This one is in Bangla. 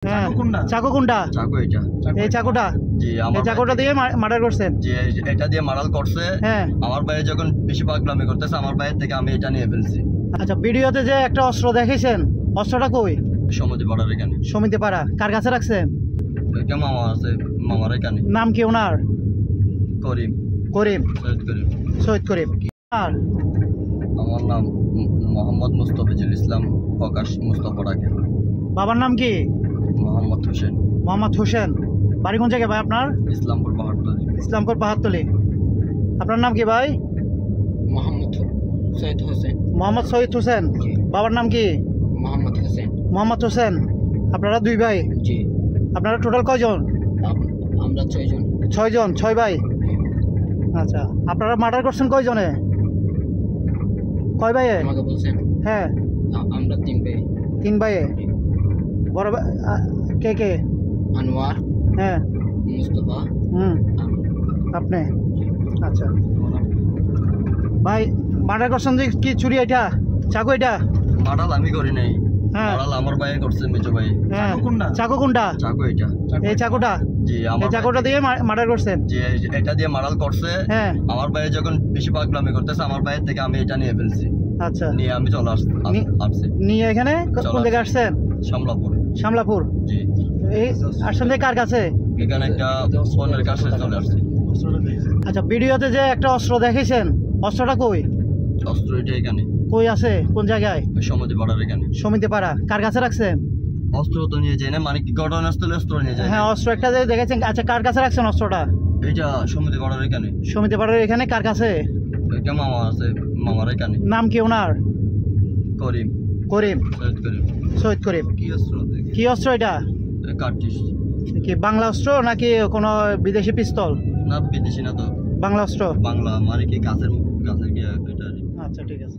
হ্যাঁ, চাকু কোনটা? চাকু এটা। এই চাকুটা? জি, এই আমার চাকুটা দিয়ে মার্ডার করছেন? জি, এটা দিয়ে মারাল করছে। হ্যাঁ। আমার ভাই যখন বেশি পাগলামি করতেছে, আমার ভাইয়ের থেকে আমি এটা নিয়ে ফেলছি। আচ্ছা, ভিডিওতে যে একটা অস্ত্র দেখেছেন, অস্ত্রটা কই? সমিতি পাড়ার এখানে। সমিতি পাড়া, কার কাছে রাখছেন? এটা মামা আছে, মামার এখানে। নাম কি ওনার? করিম। করিম, সৈয়দ করিম। সৈয়দ করিম। আর আমার নাম মোহাম্মদ মুস্তাফিজুল ইসলাম, প্রকাশ মুস্তাফা ডাকে। বাবার নাম কি? মোহাম্মদ হোসেন। মোহাম্মদ হোসেন। বাড়ি কোন জায়গায় ভাই আপনার? ইসলামপুর পাহাড়তলী। ইসলামপুর পাহাড়তলী। আপনার নাম কি ভাই? মোহাম্মদ সৈয়দ হোসেন। মোহাম্মদ সৈয়দ হোসেন। বাবার নাম কি? মোহাম্মদ হোসেন। মোহাম্মদ হোসেন। আপনারা দুই ভাই? জি। আপনারা টোটাল কয়জন? আমরা 6 জন। 6 জন, 6 ভাই। আচ্ছা, আপনারা মার্ডার করছেন কয়জনে? কয় ভাইয়ে? আমাকে বলছেন? হ্যাঁ, আমরা 3 ভাই। 3 ভাইয়ে। বড় ভাই কে কে? আনোয়ার, হ্যাঁ, মুস্তফা, আপনি। আচ্ছা ভাই, মার্ডার করছেন যে কি চুরি এটা? চাকু এটা? মারাল আমি করি নাই। হ্যাঁ। মারাল আমার ভাই করছে, মেজো ভাই। হ্যাঁ, চাকু কোনটা? চাকু এটা। এই চাকুটা? জি, এই আমার চাকুটা দিয়ে মার্ডার করছেন? জি, এটা দিয়ে মারাল করছে। হ্যাঁ। আমার ভাই যখন বেশি পাগলামি করতেছে, আমার ভাইয়ের থেকে আমি এটা নিয়ে ফেলছি। আচ্ছা, নিয়ে আমি চলে আসছি নিয়ে এখানে কোন জায়গায় আসছেন? শামলাপুর। শামলাপুর। জি। এই আসছেন যে কার কাছে? এখানে একটা ফোনের কাছে চলে আসছি। আচ্ছা, ভিডিওতে যে একটা অস্ত্র দেখেছেন, অস্ত্রটা কই? অস্ত্র এটা এখানে। কই আছে? কোন জায়গায়? সমিতি পাড়ার এখানে। সমিতি পাড়া, কার কাছে রাখছেন? অস্ত্র তো নিয়ে যায় না, মানে কি ঘটনাস্থলে অস্ত্র নিয়ে যায়। হ্যাঁ, অস্ত্র একটা যে দেখেছেন। আচ্ছা, কার কাছে রাখছেন অস্ত্রটা? এইটা সমিতি পাড়ার এখানে। সমিতি পাড়ার এখানে, কার কাছে? এটা মামা আছে, মামার এখানে। নাম কি ওনার? করিম। করিম, সৈয়দ করিম। সৈয়দ করিম। কি অস্ত্র? কি অস্ত্র এটা? কার্টিস। কি বাংলা অস্ত্র নাকি কোনো বিদেশি পিস্তল? না, বিদেশি না তো, বাংলা অস্ত্র। বাংলা, মানে কি গাছের কি এটা। আচ্ছা, ঠিক আছে।